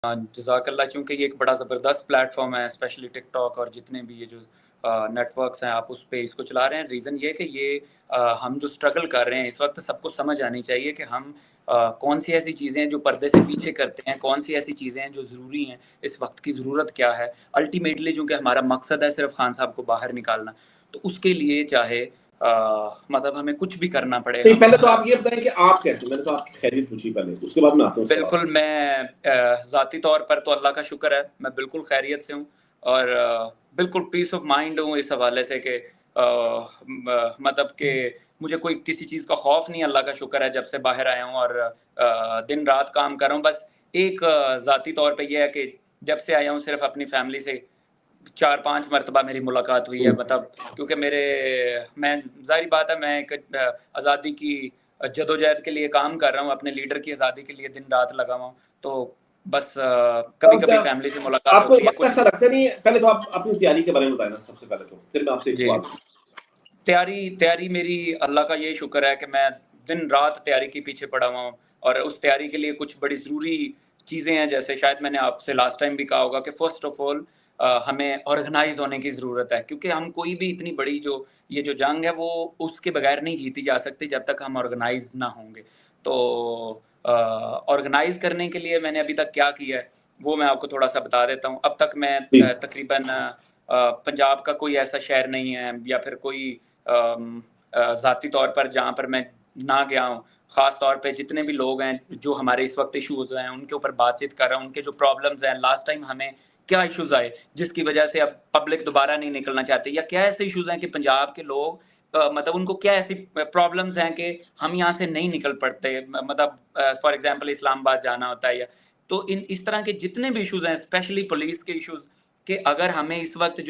जज़ाकल्लाह, चूँकि ये एक बड़ा ज़बरदस्त प्लेटफ़ॉर्म है, स्पेशली टिकटॉक और जितने भी ये जो नेटवर्क्स हैं, आप उस पे इसको चला रहे हैं। रीज़न ये है कि ये हम जो स्ट्रगल कर रहे हैं, इस वक़्त सबको समझ आनी चाहिए कि हम कौन-सी ऐसी चीज़ें हैं जो पर्दे से पीछे करते हैं, कौन-सी ऐसी चीज़ें हैं जो ज़रूरी हैं, इस वक़्त की ज़रूरत क्या है। अल्टीमेटली चूँकि हमारा मकसद है सिर्फ़ खान साहब को बाहर निकालना, तो उसके लिए चाहे मतलब हमें कुछ भी करना पड़े, नहीं, हम पहले तो आप ये बताएँ कि आप कैसे? मैंने तो आपकी खैरियत पूछी पहले, उसके बाद मैं आता हूँ उस सवाल बिल्कुल, मैं ज़ाती तौर पर तो अल्लाह का शुक्र है, मैं बिल्कुल खैरियत से हूँ और बिल्कुल पीस ऑफ माइंड हूँ इस हवाले से कि मतलब कि मुझे कोई किसी चीज़ का खौफ नहीं, अल्लाह का शुक्र है जब से बाहर आया हूँ और दिन-रात काम कर रहा हूँ। बस एक ज़ाती तौर पे ये है कि जब से आया हूँ सिर्फ़ अपनी फैमिली से 4-5 मर्तबा मेरी मुलाकात हुई है, मतलब क्योंकि मैं ज़ाहिर बात है, मैं एक आज़ादी की जदोजहद के लिए काम कर रहा हूँ, अपने लीडर की आज़ादी के लिए दिन-रात लगा हुआ हूँ। तो बस कभी-कभी क्या फैमिली से मुलाकात आपको होती एक है, बात कुछ ऐसा लगता नहीं है, पहले तो आप अपनी तैयारी के बारे में बताएँ ना सबसे पहले तो, फिर मैं आपसे एक जी। सवाल तैयारी मेरी अल्लाह का ये शुक्र है कि मैं दिन-रात तैयारी के पीछे पड़ा हुआ हूँ और उस तैयारी के लिए कुछ बड़ी ज़रूरी चीज़ें हैं, जैसे शायद मैंने आपसे लास्ट टाइम भी कहा होगा कि फ़र्स्ट ऑफ़ ऑल हमें ऑर्गनाइज़ होने की ज़रूरत है, क्योंकि हम कोई भी इतनी बड़ी ये जो जंग है, वो उसके बगैर नहीं जीती जा सकती जब तक हम ऑर्गनाइज़ ना होंगे। तो ऑर्गनाइज़ करने के लिए मैंने अभी तक क्या किया है, वो मैं आपको थोड़ा-सा बता देता हूँ। अब तक मैं प्लीज़। तकरीबन पंजाब का कोई ऐसा शहर नहीं है या फिर कोई ज़ाती तौर पर जहाँ पर मैं ना गया हूँ। ख़ास तौर पे जितने भी लोग हैं, जो हमारे इस वक़्त इश्यूज़ हैं, उनके ऊपर बातचीत कर रहा हूँ, उनके जो प्रॉब्लम्स हैं, लास्ट टाइम हमें क्या इश्यूज़ आए, जिसकी वजह से अब पब्लिक दोबारा नहीं निकलना चाहती, या क्या ऐसे इश्यूज़ हैं कि पंजाब के लोग मतलब उनको क्या ऐसी प्रॉब्लम्स हैं कि हम यहाँ से नहीं निकल पड़ते। मतलब फॉर एग्ज़ाम्पल इस्लामाबाद जाना होता है, या तो इस तरह के जितने भी इश्यूज़ हैं, स्पेशली पुलिस के इश्यूज़, कि अगर हमें इस वक़्त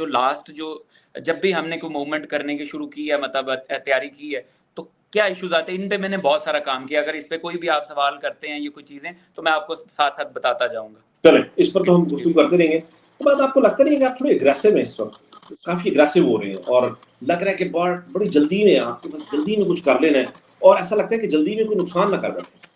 जब भी हमने कोई मूवमेंट करने की शुरू की है, मतलब तैयारी की है, तो क्या इश्यूज़ आते हैं, इन पे मैंने बहुत सारा काम किया। अगर इस पे कोई भी आप सवाल करते हैं, ये कोई चीज़ें, तो मैं आपको साथ-साथ बताता जाऊँगा। चलें, इस पर तो हम जी। गुफ्तगू करते रहेंगे। तो बात आपको लगता नहीं है कि आप थोड़े एग्रेसिव हैं इस वक़्त? काफ़ी एग्रेसिव हो रहे हैं और लग रहा है कि बड़ी जल्दी में आपके पास जल्दी में कुछ कर लेना है और ऐसा लगता है कि जल्दी में कोई नुकसान ना कर बैठे।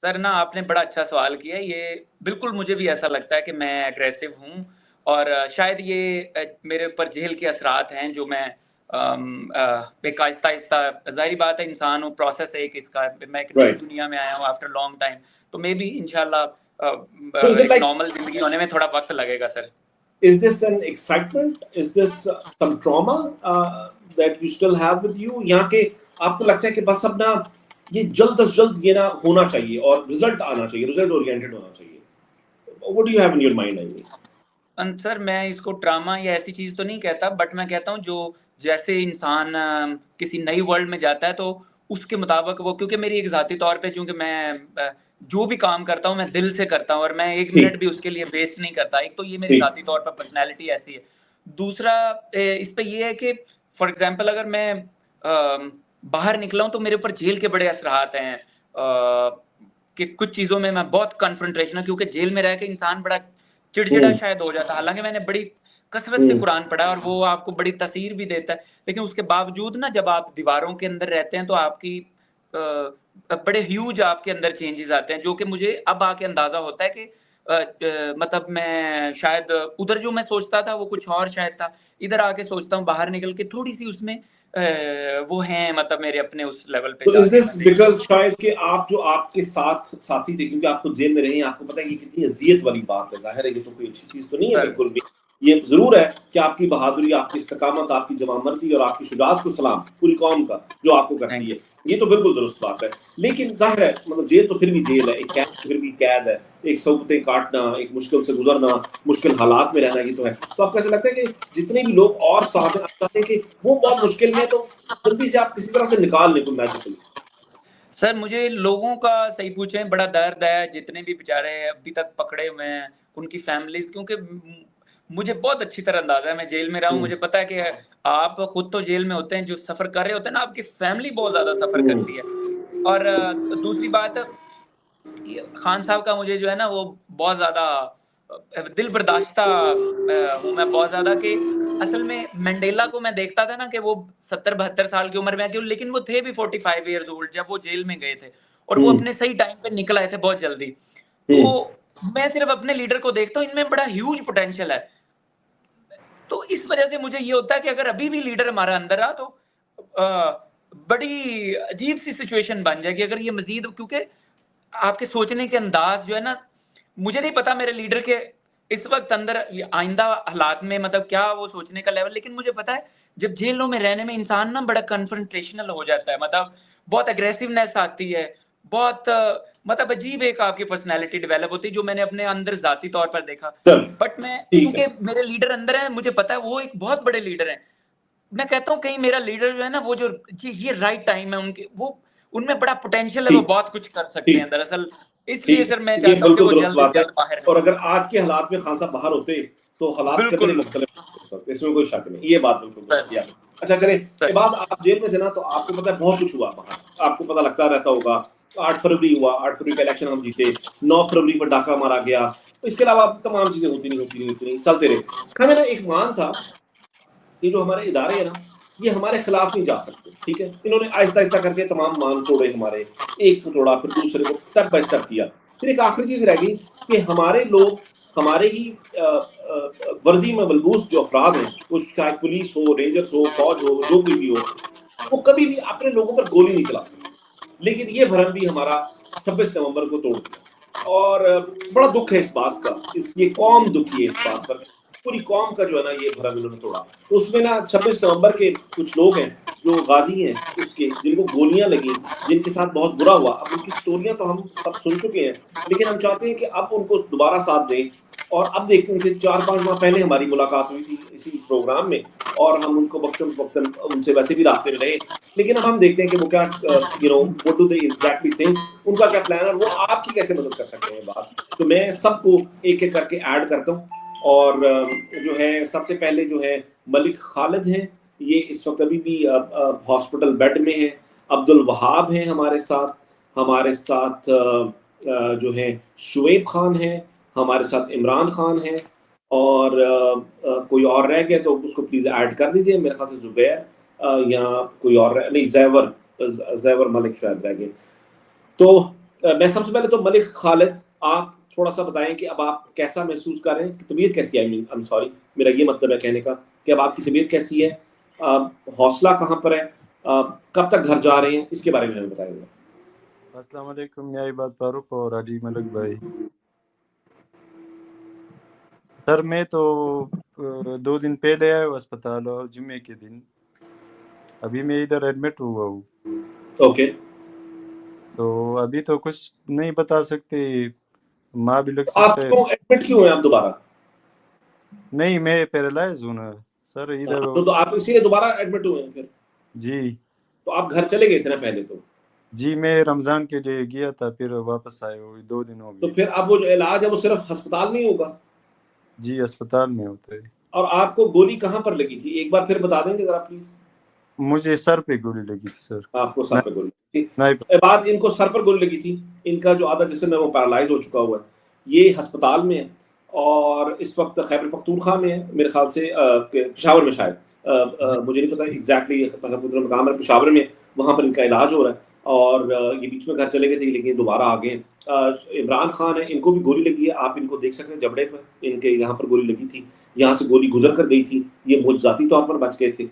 सर ना, आपने बड़ा अच्छा सवाल किया है। ये बिल्कुल मुझे भी ऐसा लगता है कि मैं एग्रेसिव हूँ और शायद ये मेरे ऊपर जेल के असरात हैं, जो मैं एक आहिस्ता-आहिस्ता, ज़ाहिर बात है, इंसान हूँ, प्रोसेस है एक इसका। मैं एक नई राइट। दुनिया में आया हूँ आफ्टर लॉन्ग टाइम, तो मेबी इंशाल्लाह So is it एक like, नॉर्मल ज़िंदगी होने में थोड़ा वक़्त लगेगा sir. is this an excitement? Is this some trauma that you still have with you? यहाँ के आपको लगता है कि बस अब ना ये जल्द से जल्द ये ना होना चाहिए और रिजल्ट आना चाहिए, रिजल्ट ओरिएंटेड होना चाहिए। What do you have in your mind, I mean? Sir, मैं इसको ट्रॉमा या ऐसी चीज़ तो नहीं कहता, बट मैं कहता हूँ जो जैसे इंसान किसी नई वर्ल्ड में जाता है, तो उसके मुताबिक वो, क्योंकि मेरी एक ज़ाती तौर पे, चूँकि मैं जो भी काम करता हूँ मैं दिल से करता हूँ और मैं 1 ठीक, मिनट भी उसके लिए वेस्ट नहीं करता। एक तो ये मेरी ठीक। ज़ाती तौर पर पर्सनैलिटी ऐसी है। दूसरा इस पे ये है कि फॉर एग्ज़ाम्पल अगर मैं बाहर निकला हूँ तो मेरे ऊपर जेल के बड़े असरात हैं, कि कुछ चीज़ों में मैं बहुत कन्फ्रंटेशनल, क्योंकि जेल में रह के इंसान बड़ा चिड़चिड़ा हुँ, शायद हो जाता है। हालाँकि मैंने बड़ी कसरत से हुँ। कुरान पढ़ा है और वो आपको बड़ी तासीर भी देता है। लेकिन उसके बावजूद ना, जब आप दीवारों के अंदर रहते हैं, तो आपकी बड़े ह्यूज आपके अंदर चेंजेज़ आते हैं, जो कि मुझे अब आके अंदाज़ा होता है कि मतलब मैं शायद उधर जो मैं सोचता था वो कुछ और शायद था। इधर आके सोचता हूँ, बाहर निकल के थोड़ी-सी उसमें वो हैं, मतलब मेरे अपने उस लेवल पे तो इज़ जाके दिस मैं देखता हूँ। बिकॉज़ शायद कि आप जो आपके साथ साथी थे क्योंकि आप खुद जेल में रहे हैं, आपको पता है कि कितनी अज़ियत वाली बात है, ज़ाहिर है ये तो कोई अच्छी चीज़ तो नहीं है सर बिल्कुल भी। ये ज़रूर है कि आपकी बहादुरी, आपकी इस्तिकामत, आपकी जवामर्दी और आपकी शुजाअत को सलाम, पूरी कौम का, जो आपको करती थैंक है। यू। ये तो बिल्कुल दुरुस्त बात है। लेकिन ज़ाहिर है मतलब जेल तो फिर भी जेल है, एक कैद तो फिर भी कैद है, एक सौगतें काटना, एक मुश्किल से गुज़रना, मुश्किल हालात में रहना, ये तो है। तो आपको ऐसा लगता है कि जितने भी लोग और साथ हैं, आप चाहते हैं कि वो बहुत मुश्किल में है तो जल्दी से आप किसी तरह से निकाल लें कोई मैजिकली? सर, मुझे लोगों का सही पूछें बड़ा दर्द है, जितने भी बेचारे अभी तक पकड़े हुए हैं, उनकी फैमिलीज़, क्योंकि मुझे बहुत अच्छी तरह अंदाज़ा है, मैं जेल में रहा हूँ, हुँ, मुझे पता है कि आप खुद तो जेल में होते हैं, जो सफ़र कर रहे होते हैं ना, आपकी फैमिली बहुत ज़्यादा सफ़र हुँ। करती है। और दूसरी बात, ये खान साहब का मुझे जो है ना, वो बहुत ज़्यादा दिल बर्दाश्ता हूँ मैं बहुत ज़्यादा, कि असल में मंडेला को मैं देखता था ना कि वो 70-72 साल की उम्र में आके, लेकिन वो थे भी 45 इयर्स ओल्ड जब वो जेल में गए थे और वो हुँ, अपने सही टाइम पे निकल आए थे बहुत जल्दी। तो हुँ। मैं सिर्फ अपने लीडर को देखता हूँ, इनमें बड़ा ह्यूज पोटेंशियल है। तो इस वजह से मुझे ये होता है कि अगर अभी भी लीडर हमारा अंदर आ तो बड़ी अजीब सी सिचुएशन बन जाएगी अगर ये मजीद, क्योंकि आपके सोचने के अंदाज जो है ना, मुझे नहीं पता मेरे लीडर के इस वक्त अंदर आइंदा हालात में मतलब क्या वो सोचने का लेवल, लेकिन मुझे पता है जब जेलों में रहने में इंसान ना बड़ा कन्फ्रंटेशनल हो जाता है, मतलब बहुत एग्रेसिवनेस आती है, बहुत मतलब अजीब एक आपकी पर्सनैलिटी डेवलप होती है, जो मैंने अपने अंदर जाती तौर पर देखा। बट मैं क्योंकि मेरे लीडर अंदर है, मुझे पता है वो एक बहुत बड़े लीडर हैं, मैं कहता हूँ कहीं मेरा लीडर जो है ना, वो जो ये राइट टाइम है उनके, वो उनमें बड़ा पोटेंशियल है, वो बहुत कुछ कर सकते हैं दरअसल। इसलिए सर मैं चाहता हूँ कि वो जल्द से जल्द बाहर और अगर आज के हालात में खान साहब बाहर होते तो हालात कितने मुख्तलिफ हो सकते, इसमें कोई शक नहीं, ये बात बिल्कुल दुरुस्त है। अच्छा चले, के बाद आप जेल में थे ना, तो आपको पता है बहुत कुछ हुआ बाहर, आपको पता लगता रहता होगा। 8 फरवरी हुआ, 8 फरवरी का इलेक्शन हम जीते, 9 फरवरी पर डाका मारा गया, तो इसके अलावा तमाम चीजें होती नहीं चलते रहे। मेरा एक मान था कि जो हमारे इदारे हैं ना, ये हमारे खिलाफ नहीं जा सकते, ठीक है। इन्होंने आहिस्ता आहिस्ता करके तमाम मान तोड़े हमारे, एक को तोड़ा फिर दूसरे को, स्टेप बाय स्टेप किया। फिर एक आखिरी चीज रह गई कि हमारे लोग, हमारे ही वर्दी में मलबूस जो अफराद हैं, वो चाहे पुलिस हो, रेंजर्स हो, फौज हो, जो कोई भी हो, वो कभी भी अपने लोगों पर गोली नहीं चला सकते। लेकिन ये भरम भी हमारा 26 नवंबर को तोड़ दिया, और बड़ा दुख है इस बात का, ये कौम दुखी है इस बात पर, पूरी कौम का जो है ना ये भरम इन्होंने तोड़ा। तो उसमें ना 26 नवंबर के कुछ लोग हैं जो गाजी हैं उसके, जिनको गोलियां लगी, जिनके साथ बहुत बुरा हुआ। अब उनकी स्टोरियां तो हम सब सुन चुके हैं, लेकिन हम चाहते हैं कि अब उनको दोबारा साथ दें। और अब देखते हैं, उनसे 4-5 माह पहले हमारी मुलाकात हुई थी इसी प्रोग्राम में, और हम उनको वक्तन उनसे वैसे भी रास्ते में रहे, लेकिन अब हम देखते हैं कि वो क्या what do they exactly think, उनका क्या प्लान है, वो आपकी कैसे मदद कर सकते हैं बात। तो मैं सबको एक एक करके ऐड करता हूँ, और जो है सबसे पहले जो है मलिक खालिद हैं, ये इस वक्त अभी भी हॉस्पिटल बेड में है। अब्दुल वहाब हैं हमारे साथ जो है शुएब खान है, हमारे साथ इमरान खान है, और कोई और रह गया तो उसको प्लीज ऐड कर दीजिए, मेरे ख्याल से जुबैर या कोई और नहीं, जैवर मलिक शायद रह गए। तो मैं सबसे पहले तो मलिक खालिद, आप थोड़ा सा बताएं कि अब आप कैसा महसूस कर रहे हैं, कि तबीयत कैसी है। आई एम सॉरी, मेरा ये मतलब है कहने का कि अब आपकी तबीयत कैसी है, हौसला कहाँ पर है, कब तक घर जा रहे हैं, इसके बारे में हमें बताइएगा। अस्सलाम वालेकुम मेरी बात फारूक और अली मलिक भाई। सर मैं तो 2 दिन पहले आया हूँ अस्पताल, और जुम्मे के दिन अभी मैं इधर एडमिट हुआ हूँ। ओके, तो अभी तो कुछ नहीं बता सकते, माँ भी लग सकता आप है। क्यों एडमिट क्यों हैं आप दोबारा? नहीं, मैं पैरालाइज हूँ ना सर इधर। तो आप इसीलिए दोबारा एडमिट हुए हैं फिर? जी। तो आप घर चले गए थे ना पहले तो? जी, मैं रमजान के लिए गया था, फिर वापस आए हुए 2 दिन हो गए। तो फिर अब वो जो इलाज है वो सिर्फ अस्पताल में ही होगा? जी, अस्पताल में होता है। और आपको गोली कहाँ पर लगी थी, एक बार फिर बता देंगे जरा प्लीज? मुझे सर पे गोली लगी थी सर। आपको सर पे गोली लगी नहीं, थी? बाद इनको सर पर गोली लगी थी, इनका जो आधा जिस्म है वो पैरालाइज हो चुका हुआ है, ये अस्पताल में है, और इस वक्त खैबर पख्तूनख्वा में है मेरे ख्याल से, पेशावर में शायद, मुझे नहीं पता एग्जैक्टली मकाम है पेशावर में, वहाँ पर इनका इलाज हो रहा है। और ये बीच में घर चले गए थे लेकिन दोबारा आ गए। इमरान खान है, इनको भी गोली लगी है, आप इनको देख सकते हैं जबड़े पर, इनके यहाँ पर गोली लगी थी, यहाँ से गोली गुजर कर गई थी, ये मुआवजाती तौर पर बच गए थे।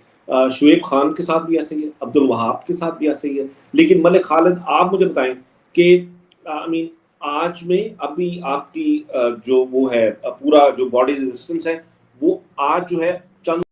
शुएब खान के साथ भी ऐसे ही है, अब्दुल वहाब के साथ भी ऐसे ही है। लेकिन मलिक खालिद, आप मुझे बताएं कि आज में अभी आपकी जो वो है पूरा जो बॉडी रेजिस्टेंस है, वो आज जो है चंद